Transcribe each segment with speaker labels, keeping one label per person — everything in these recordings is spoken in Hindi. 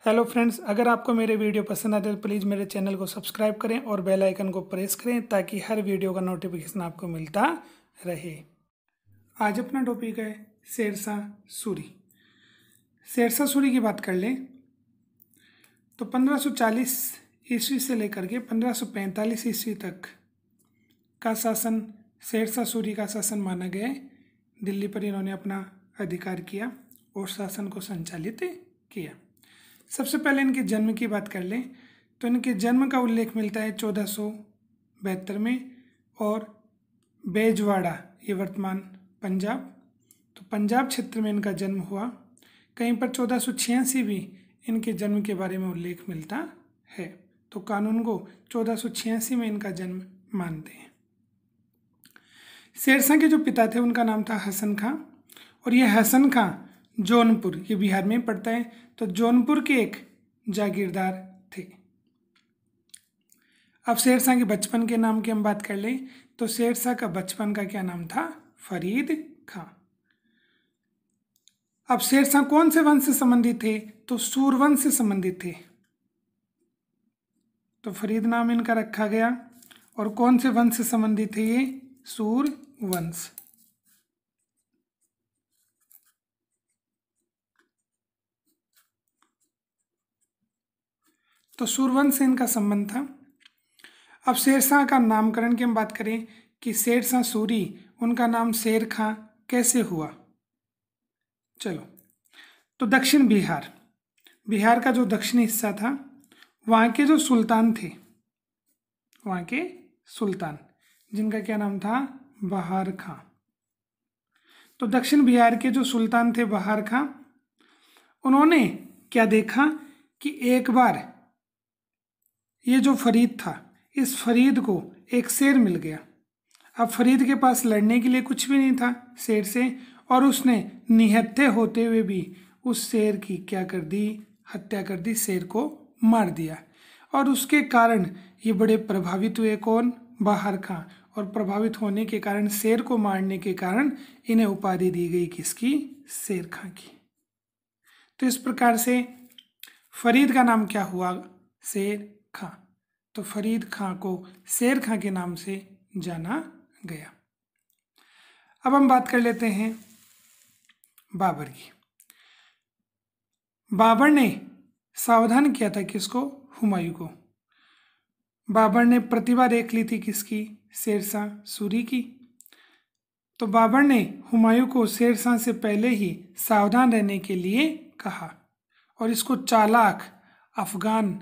Speaker 1: हेलो फ्रेंड्स, अगर आपको मेरे वीडियो पसंद आते तो प्लीज़ मेरे चैनल को सब्सक्राइब करें और बेल आइकन को प्रेस करें ताकि हर वीडियो का नोटिफिकेशन आपको मिलता रहे। आज अपना टॉपिक है शेरशाह सूरी। शेरशाह सूरी की बात कर लें तो 1540 ईस्वी से लेकर के 1545 ईस्वी तक का शासन शेरशाह सूरी का शासन माना गया है। दिल्ली पर इन्होंने अपना अधिकार किया और शासन को संचालित किया। सबसे पहले इनके जन्म की बात कर लें तो इनके जन्म का उल्लेख मिलता है 1472 में और बेजवाड़ा, ये वर्तमान पंजाब, तो पंजाब क्षेत्र में इनका जन्म हुआ। कहीं पर 1486 भी इनके जन्म के बारे में उल्लेख मिलता है, तो कानून को 1486 में इनका जन्म मानते हैं। शेरशाह के जो पिता थे उनका नाम था हसन खां और ये हसन खां जौनपुर, ये बिहार में पड़ता है, तो जौनपुर के एक जागीरदार थे। अब शेरशाह के बचपन के नाम की हम बात कर लें तो शेरशाह का बचपन का क्या नाम था? फरीद खां। अब शेरशाह कौन से वंश से संबंधित थे? तो सूरवंश से संबंधित थे, तो फरीद नाम इनका रखा गया। और कौन से वंश से संबंधित थे ये? सूरवंश। तो सूरवंश से इनका संबंध था। अब शेरशाह का नामकरण की हम बात करें कि शेरशाह सूरी, उनका नाम शेर खां कैसे हुआ? चलो, तो दक्षिण बिहार का जो दक्षिणी हिस्सा था, वहाँ के जो सुल्तान थे, वहाँ के सुल्तान जिनका क्या नाम था? बहार खां। तो दक्षिण बिहार के जो सुल्तान थे बहार खां, उन्होंने क्या देखा कि एक बार ये जो फरीद था, इस फरीद को एक शेर मिल गया। अब फरीद के पास लड़ने के लिए कुछ भी नहीं था शेर से, और उसने निहत्थे होते हुए भी उस शेर की क्या कर दी? हत्या कर दी, शेर को मार दिया। और उसके कारण ये बड़े प्रभावित हुए। कौन? बहार खां। और प्रभावित होने के कारण, शेर को मारने के कारण इन्हें उपाधि दी गई, किसकी? शेर खां की। तो इस प्रकार से फरीद का नाम क्या हुआ? शेर खां। तो फरीद खां को शेर खां के नाम से जाना गया। अब हम बात कर लेते हैं बाबर की। बाबर ने सावधान किया था किसको? हुमायूं को। बाबर ने प्रतिभा देख ली थी किसकी? शेरशाह सूरी की। तो बाबर ने हुमायूं को शेरशाह से पहले ही सावधान रहने के लिए कहा और इसको चालाक अफगान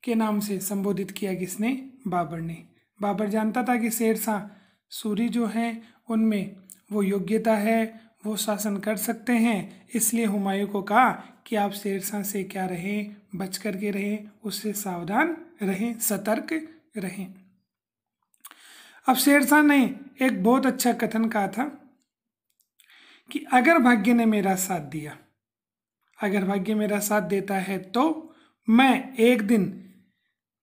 Speaker 1: के नाम से संबोधित किया। किसने? बाबर ने। बाबर जानता था कि शेरशाह सूरी जो हैं उनमें वो योग्यता है, वो शासन कर सकते हैं, इसलिए हुमायूं को कहा कि आप शेरशाह से क्या रहें? बच करके रहें, उससे सावधान रहें, सतर्क रहें। अब शेरशाह ने एक बहुत अच्छा कथन कहा था कि अगर भाग्य ने मेरा साथ दिया, अगर भाग्य मेरा साथ देता है तो मैं एक दिन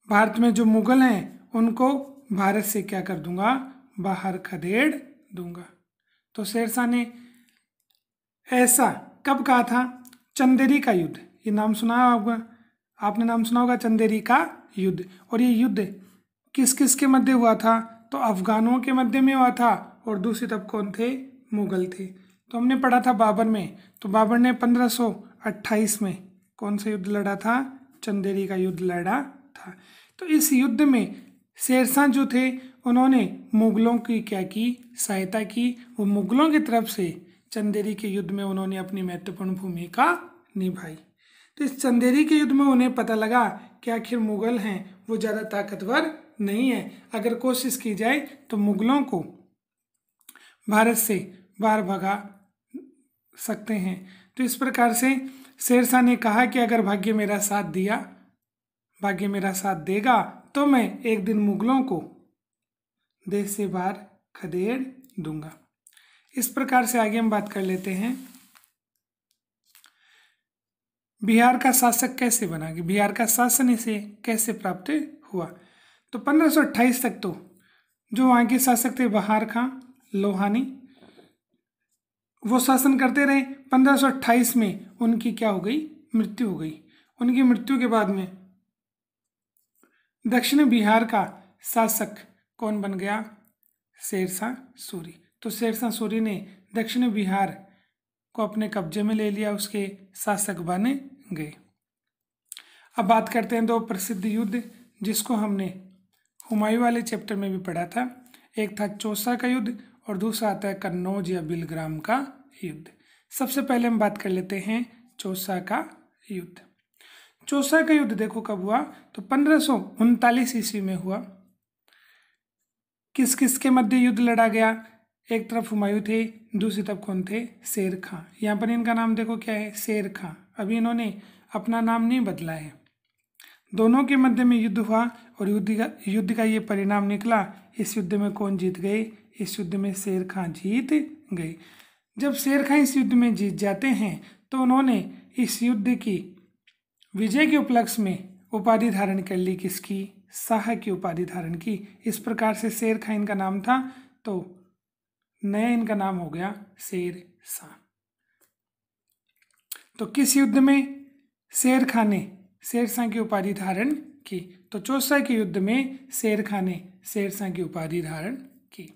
Speaker 1: भारत में जो मुगल हैं उनको भारत से क्या कर दूंगा? बाहर खदेड़ दूंगा। तो शेरशाह ने ऐसा कब कहा था? चंदेरी का युद्ध, ये नाम सुना होगा आपने, नाम सुना होगा चंदेरी का युद्ध। और ये युद्ध किस किस के मध्य हुआ था? तो अफगानों के मध्य में हुआ था और दूसरी तरफ कौन थे? मुगल थे। तो हमने पढ़ा था बाबर में, तो बाबर ने 1528 में कौन सा युद्ध लड़ा था? चंदेरी का युद्ध लड़ा था। तो इस युद्ध में शेरशाह जो थे उन्होंने मुगलों की क्या की? सहायता की। वो मुगलों की तरफ से चंदेरी के युद्ध में उन्होंने अपनी महत्वपूर्ण भूमिका निभाई। तो इस चंदेरी के युद्ध में उन्हें पता लगा कि आखिर मुगल हैं वो ज़्यादा ताकतवर नहीं है, अगर कोशिश की जाए तो मुगलों को भारत से बाहर भगा सकते हैं। तो इस प्रकार से शेरशाह ने कहा कि अगर भाग्य मेरा साथ दिया, भाग्य मेरा साथ देगा तो मैं एक दिन मुगलों को देश से बाहर खदेड़ दूंगा। इस प्रकार से आगे हम बात कर लेते हैं बिहार का शासक कैसे बना, कि बिहार का शासन इसे कैसे प्राप्त हुआ। तो 1528 तक तो जो वहाँ के शासक थे बहार खां लोहानी, वो शासन करते रहे। 1528 में उनकी क्या हो गई? मृत्यु हो गई। उनकी मृत्यु के बाद में दक्षिण बिहार का शासक कौन बन गया? शेरशाह सूरी। तो शेरशाह सूरी ने दक्षिण बिहार को अपने कब्जे में ले लिया, उसके शासक बन गए। अब बात करते हैं दो प्रसिद्ध युद्ध जिसको हमने हुमायूं वाले चैप्टर में भी पढ़ा था। एक था चौसा का युद्ध और दूसरा आता है कन्नौज या बिलग्राम का युद्ध। सबसे पहले हम बात कर लेते हैं चौसा का युद्ध। चौसा का युद्ध देखो कब हुआ? तो 1539 ईस्वी में हुआ। किस किस के मध्य युद्ध लड़ा गया? एक तरफ हुमायूं थे, दूसरी तरफ कौन थे? शेर खां। यहाँ पर इनका नाम देखो क्या है? शेर खां। अभी इन्होंने अपना नाम नहीं बदला है। दोनों के मध्य में युद्ध हुआ और युद्ध का ये परिणाम निकला। इस युद्ध में कौन जीत गए? इस युद्ध में शेर खां जीत गए। जब शेर खां इस युद्ध में जीत जाते हैं तो उन्होंने इस युद्ध की विजय के उपलक्ष्य में उपाधि धारण कर ली। किसकी? शाह की उपाधि धारण की। इस प्रकार से शेर खां इनका नाम था, तो नया इनका नाम हो गया शेर शाह। तो किस युद्ध में शेर खां ने शेर शाह की उपाधि धारण की? तो चौसा के युद्ध में शेर खां ने शेर शाह की उपाधि धारण की।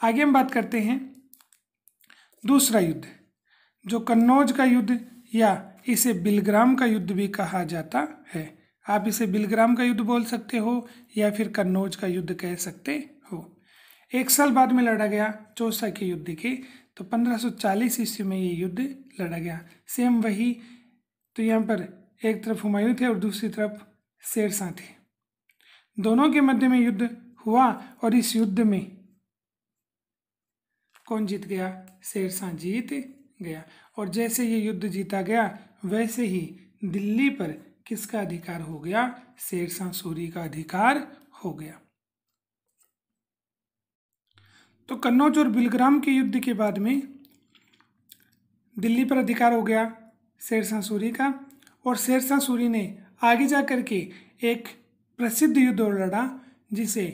Speaker 1: आगे हम बात करते हैं दूसरा युद्ध, जो कन्नौज का युद्ध या इसे बिलग्राम का युद्ध भी कहा जाता है। आप इसे बिलग्राम का युद्ध बोल सकते हो या फिर कन्नौज का युद्ध कह सकते हो। 1 साल बाद में लड़ा गया चौसा के युद्ध के। तो 1540 ईस्वी में ये युद्ध लड़ा गया। सेम वही, तो यहाँ पर एक तरफ हुमायूं थे और दूसरी तरफ शेरशाह थे। दोनों के मध्य में युद्ध हुआ और इस युद्ध में कौन जीत गया? शेरशाह जीत गया। और जैसे ये युद्ध जीता गया वैसे ही दिल्ली पर किसका अधिकार हो गया? शेरशाह सूरी का अधिकार हो गया। तो कन्नौज और बिलग्राम के युद्ध के बाद में दिल्ली पर अधिकार हो गया शेरशाह सूरी का, और शेरशाह सूरी ने आगे जाकर के एक प्रसिद्ध युद्ध और लड़ा जिसे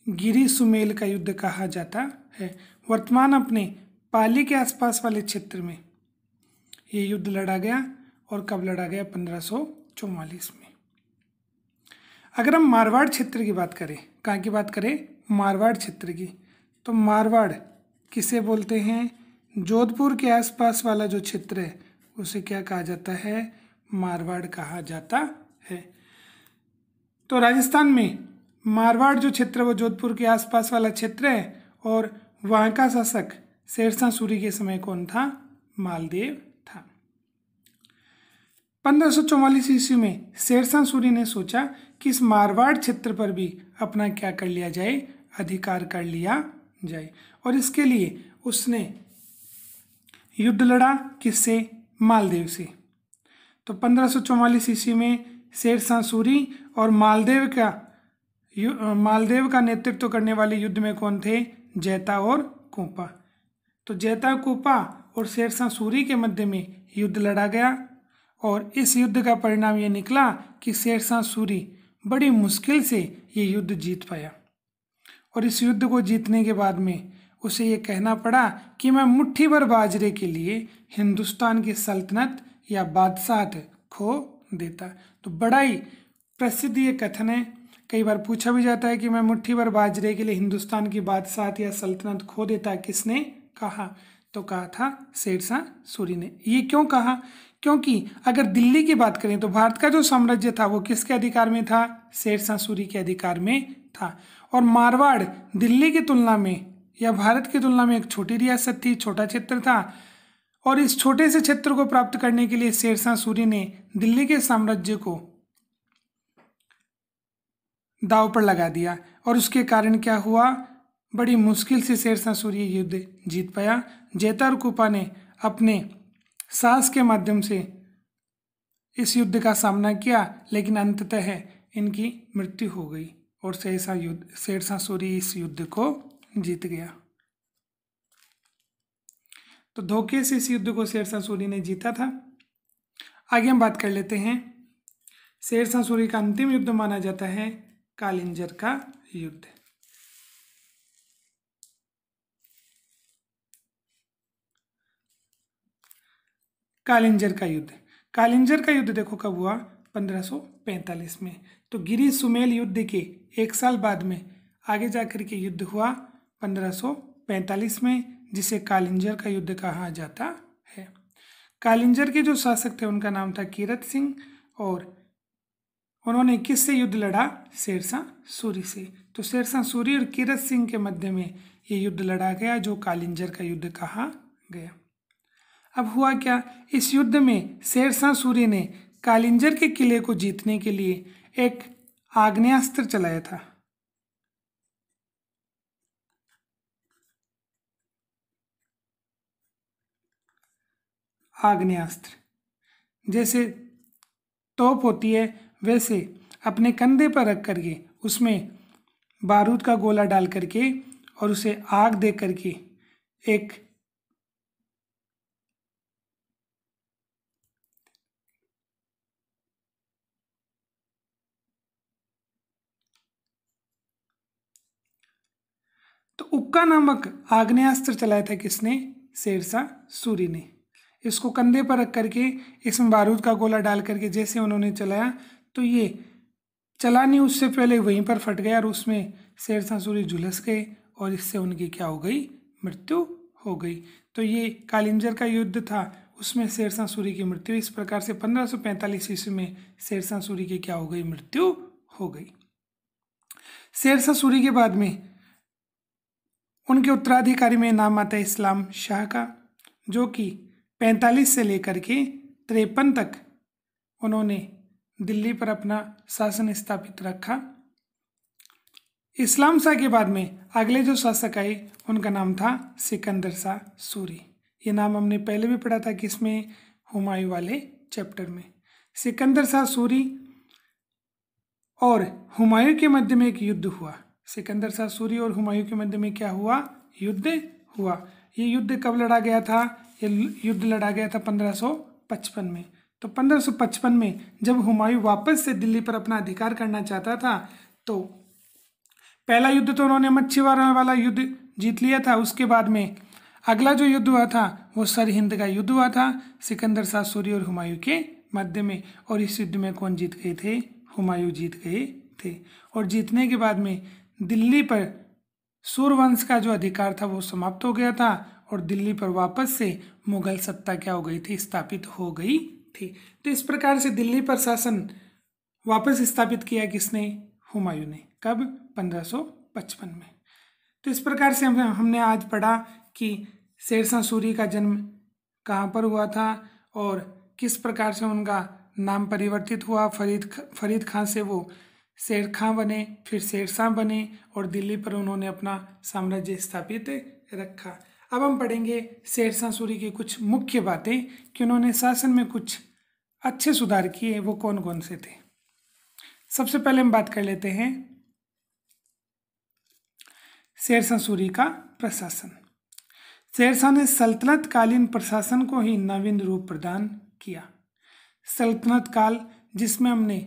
Speaker 1: गिरी सुमेल का युद्ध कहा जाता है। वर्तमान अपने पाली के आसपास वाले क्षेत्र में ये युद्ध लड़ा गया। और कब लड़ा गया? 1544 में। अगर हम मारवाड़ क्षेत्र की बात करें, कहाँ की बात करें? मारवाड़ क्षेत्र की। तो मारवाड़ किसे बोलते हैं? जोधपुर के आसपास वाला जो क्षेत्र है उसे क्या कहा जाता है? मारवाड़ कहा जाता है। तो राजस्थान में मारवाड़ जो क्षेत्र है वो जोधपुर के आसपास वाला क्षेत्र है, और वहाँ का शासक शेरशाह सूरी के समय कौन था? मालदेव था। 1544 ईस्वी में शेरशाह सूरी ने सोचा कि इस मारवाड़ क्षेत्र पर भी अपना क्या कर लिया जाए? अधिकार कर लिया जाए। और इसके लिए उसने युद्ध लड़ा। किससे? मालदेव से। तो 1544 ईस्वी में शेरशाह सूरी और मालदेव का नेतृत्व करने वाले युद्ध में कौन थे? जैता और कोपा। तो जैता कोपा और शेरशाह सूरी के मध्य में युद्ध लड़ा गया, और इस युद्ध का परिणाम ये निकला कि शेरशाह सूरी बड़ी मुश्किल से ये युद्ध जीत पाया। और इस युद्ध को जीतने के बाद में उसे ये कहना पड़ा कि मैं मुट्ठी भर बाजरे के लिए हिंदुस्तान की सल्तनत या बादशाहत खो देता। तो बड़ा ही प्रसिद्ध ये कथन है। कई बार पूछा भी जाता है कि मैं मुट्ठी भर बाजरे के लिए हिंदुस्तान की बादशाहत या सल्तनत खो देता। किसने कहा? तो कहा था शेरशाह सूरी ने। ये क्यों कहा? क्योंकि अगर दिल्ली की बात करें तो भारत का जो साम्राज्य था वो किसके अधिकार में था? शेरशाह सूरी के अधिकार में था। और मारवाड़ दिल्ली की तुलना में या भारत की तुलना में एक छोटी रियासत थी, छोटा क्षेत्र था। और इस छोटे से क्षेत्र को प्राप्त करने के लिए शेरशाह सूरी ने दिल्ली के साम्राज्य को दांव पर लगा दिया। और उसके कारण क्या हुआ? बड़ी मुश्किल से शेरशाह सूरी युद्ध जीत पाया। जैता और कोपा ने अपने साहस के माध्यम से इस युद्ध का सामना किया, लेकिन अंततः इनकी मृत्यु हो गई और शेरशाह सूरी इस युद्ध को जीत गया। तो धोखे से इस युद्ध को शेरशाह सूरी ने जीता था। आगे हम बात कर लेते हैं, शेरशाह सूरी का अंतिम युद्ध माना जाता है कालिंजर का युद्ध। कालिंजर का युद्ध। कालिंजर का युद्ध देखो कब हुआ, 1545 में। तो गिरी सुमेल युद्ध के 1 साल बाद में आगे जाकर के युद्ध हुआ 1545 में, जिसे कालिंजर का युद्ध कहा जाता है। कालिंजर के जो शासक थे उनका नाम था कीरत सिंह, और उन्होंने किससे युद्ध लड़ा, शेरशाह सूरी से। तो शेरशाह सूरी और कीरत सिंह के मध्य में ये युद्ध लड़ा गया, जो कालिंजर का युद्ध कहा गया। अब हुआ क्या, इस युद्ध में शेरशाह सूरी ने कालिंजर के किले को जीतने के लिए एक आग्नेयास्त्र चलाया था। आग्नेयास्त्र जैसे तोप होती है, वैसे अपने कंधे पर रख करके उसमें बारूद का गोला डाल करके और उसे आग दे करके एक तो उक्का नामक आग्नेयास्त्र चलाया था किसने, शेरशाह सूरी ने। इसको कंधे पर रख करके इसमें बारूद का गोला डाल करके जैसे उन्होंने चलाया, तो ये चला नहीं उससे पहले वहीं पर फट गया और उसमें शेरशाह सूरी झुलस गए और इससे उनकी क्या हो गई, मृत्यु हो गई। तो ये कालिंजर का युद्ध था, उसमें शेरशाह सूरी की मृत्यु। इस प्रकार से 1545 ईस्वी में शेरशाह सूरी की क्या हो गई, मृत्यु हो गई। शेरशाह सूरी के बाद में उनके उत्तराधिकारी में नाम आता है इस्लाम शाह का, जो कि 45 से लेकर के 53 तक उन्होंने दिल्ली पर अपना शासन स्थापित रखा। इस्लाम शाह के बाद में अगले जो शासक आए उनका नाम था सिकंदर शाह सूरी। ये नाम हमने पहले भी पढ़ा था किसमें, हुमायूं वाले चैप्टर में। सिकंदर शाह सूरी और हुमायूं के मध्य में एक युद्ध हुआ। सिकंदर शाह सूरी और हुमायूं के मध्य में क्या हुआ, युद्ध हुआ। ये युद्ध कब लड़ा गया था, ये युद्ध लड़ा गया था 1555 में। तो 1555 में जब हुमायूं वापस से दिल्ली पर अपना अधिकार करना चाहता था, तो पहला युद्ध तो उन्होंने मच्छीमारों वाला युद्ध जीत लिया था। उसके बाद में अगला जो युद्ध हुआ था वो सरहिंद का युद्ध हुआ था सिकंदर शाह सूरी और हुमायूं के मध्य में। और इस युद्ध में कौन जीत गए थे, हुमायूं जीत गए थे। और जीतने के बाद में दिल्ली पर सूर्यवंश का जो अधिकार था वो समाप्त हो गया था और दिल्ली पर वापस से मुगल सत्ता क्या हो गई थी, स्थापित हो गई थी। तो इस प्रकार से दिल्ली पर शासन वापस स्थापित किया किसने, हुमायूं ने। कब, 1555 में। तो इस प्रकार से हमने आज पढ़ा कि शेरशाह सूरी का जन्म कहाँ पर हुआ था और किस प्रकार से उनका नाम परिवर्तित हुआ। फरीद खां से वो शेर खां बने, फिर शेरशाह बने और दिल्ली पर उन्होंने अपना साम्राज्य स्थापित रखा। अब हम पढ़ेंगे शेरशाह सूरी की कुछ मुख्य बातें कि उन्होंने शासन में कुछ अच्छे सुधार किए, वो कौन कौन से थे। सबसे पहले हम बात कर लेते हैं शेरशाह सूरी का प्रशासन। शेरशाह ने सल्तनत कालीन प्रशासन को ही नवीन रूप प्रदान किया। सल्तनत काल जिसमें हमने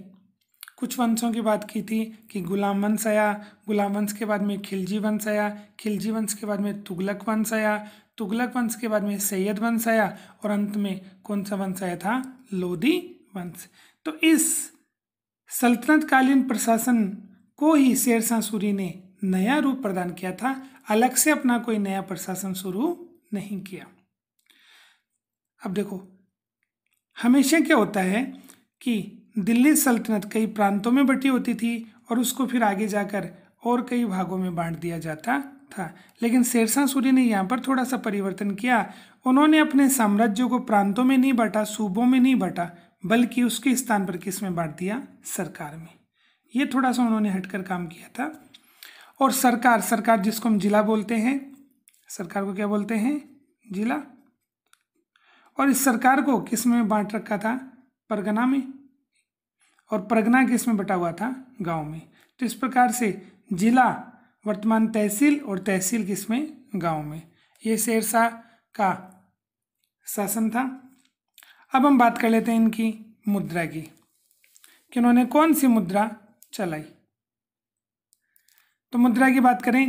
Speaker 1: कुछ वंशों की बात की थी कि गुलाम वंश आया, गुलाम वंश के बाद में खिलजी वंश आया, खिलजी वंश के बाद में तुगलक वंश आया, तुगलक वंश के बाद में सैयद वंश आया और अंत में कौन सा वंश आया था, लोधी वंश। तो इस सल्तनत कालीन प्रशासन को ही शेरशाह सूरी ने नया रूप प्रदान किया था, अलग से अपना कोई नया प्रशासन शुरू नहीं किया। अब देखो, हमेशा क्या होता है कि दिल्ली सल्तनत कई प्रांतों में बटी होती थी और उसको फिर आगे जाकर और कई भागों में बांट दिया जाता था। लेकिन शेरशाह सूरी ने यहाँ पर थोड़ा सा परिवर्तन किया। उन्होंने अपने साम्राज्यों को प्रांतों में नहीं बांटा, सूबों में नहीं बांटा, बल्कि उसके स्थान पर किस में बांट दिया, सरकार में। ये थोड़ा सा उन्होंने हटकर काम किया था। और सरकार जिसको हम जिला बोलते हैं, सरकार को क्या बोलते हैं, जिला। और इस सरकार को किस में बांट रखा था, परगना में। और परगना किस में बटा हुआ था, गांव में। तो इस प्रकार से जिला वर्तमान तहसील और तहसील किस में, गांव में। ये शेरशाह का शासन था। अब हम बात कर लेते हैं इनकी मुद्रा की कि उन्होंने कौन सी मुद्रा चलाई। तो मुद्रा की बात करें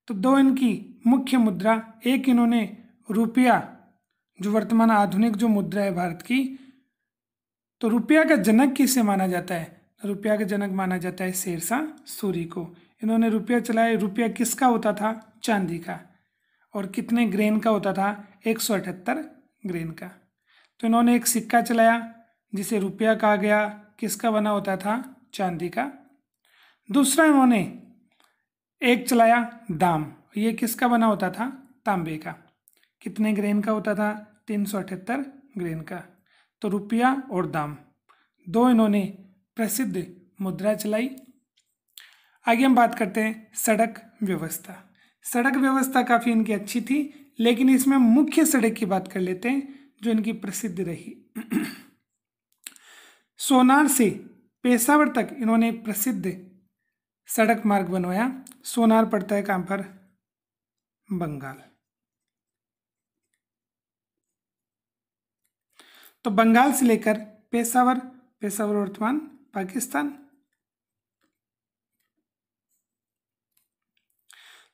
Speaker 1: तो दो इनकी मुख्य मुद्रा, एक इन्होंने रुपया जो वर्तमान आधुनिक जो मुद्रा है भारत की, तो रुपया का जनक किसे माना जाता है? रुपया का जनक माना जाता है शेरशाह सूरी को। इन्होंने रुपया चलाया। रुपया किसका होता था? चांदी का। और कितने ग्रेन का होता था? 178 ग्रेन का। तो इन्होंने एक सिक्का चलाया जिसे रुपया कहा गया, किसका बना होता था? चांदी का। दूसरा इन्होंने एक चलाया दाम, ये किसका बना होता था? तांबे का। कितने ग्रेन का होता था? 378 ग्रेन का। तो रुपया और दाम, दो इन्होंने प्रसिद्ध मुद्रा चलाई। आगे हम बात करते हैं सड़क व्यवस्था। सड़क व्यवस्था काफ़ी इनकी अच्छी थी, लेकिन इसमें मुख्य सड़क की बात कर लेते हैं जो इनकी प्रसिद्ध रही। सोनार से पेशावर तक इन्होंने प्रसिद्ध सड़क मार्ग बनवाया। सोनार पड़ता है कहाँ पर? बंगाल। तो बंगाल से लेकर पेशावर, पेशावर वर्तमान पाकिस्तान।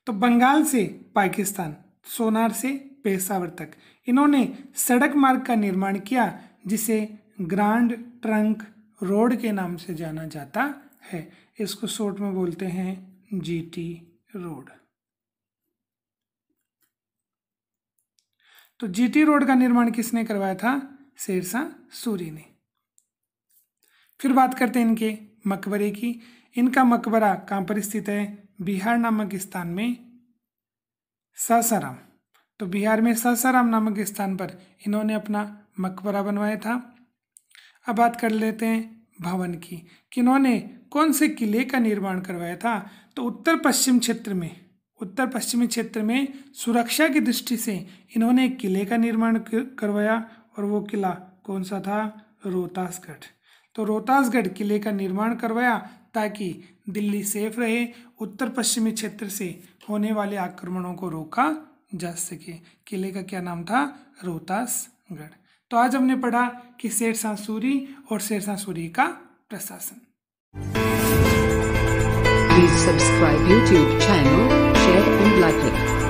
Speaker 1: तो बंगाल से पाकिस्तान, सोनार से पेशावर तक इन्होंने सड़क मार्ग का निर्माण किया जिसे ग्रांड ट्रंक रोड के नाम से जाना जाता है। इसको शॉर्ट में बोलते हैं जीटी रोड। तो जीटी रोड का निर्माण किसने करवाया था? शेरशाह सूरी ने। फिर बात करते हैं इनके मकबरे की। इनका मकबरा कहाँ पर स्थित है? बिहार नामक स्थान में सासाराम। तो बिहार में सासाराम नामक स्थान पर इन्होंने अपना मकबरा बनवाया था। अब बात कर लेते हैं भवन की कि इन्होंने कौन से किले का निर्माण करवाया था? तो उत्तर पश्चिमी क्षेत्र में सुरक्षा की दृष्टि से इन्होंने एक किले का निर्माण करवाया, और वो किला कौन सा था? रोहतासगढ़। तो रोहतासगढ़ किले का निर्माण करवाया ताकि दिल्ली सेफ रहे, उत्तर पश्चिमी क्षेत्र से होने वाले आक्रमणों को रोका जा सके। किले का क्या नाम था? रोहतासगढ़। तो आज हमने पढ़ा कि शेरशाह सूरी और शेरशाह सूरी का प्रशासन।
Speaker 2: Please subscribe YouTube channel, share and like it.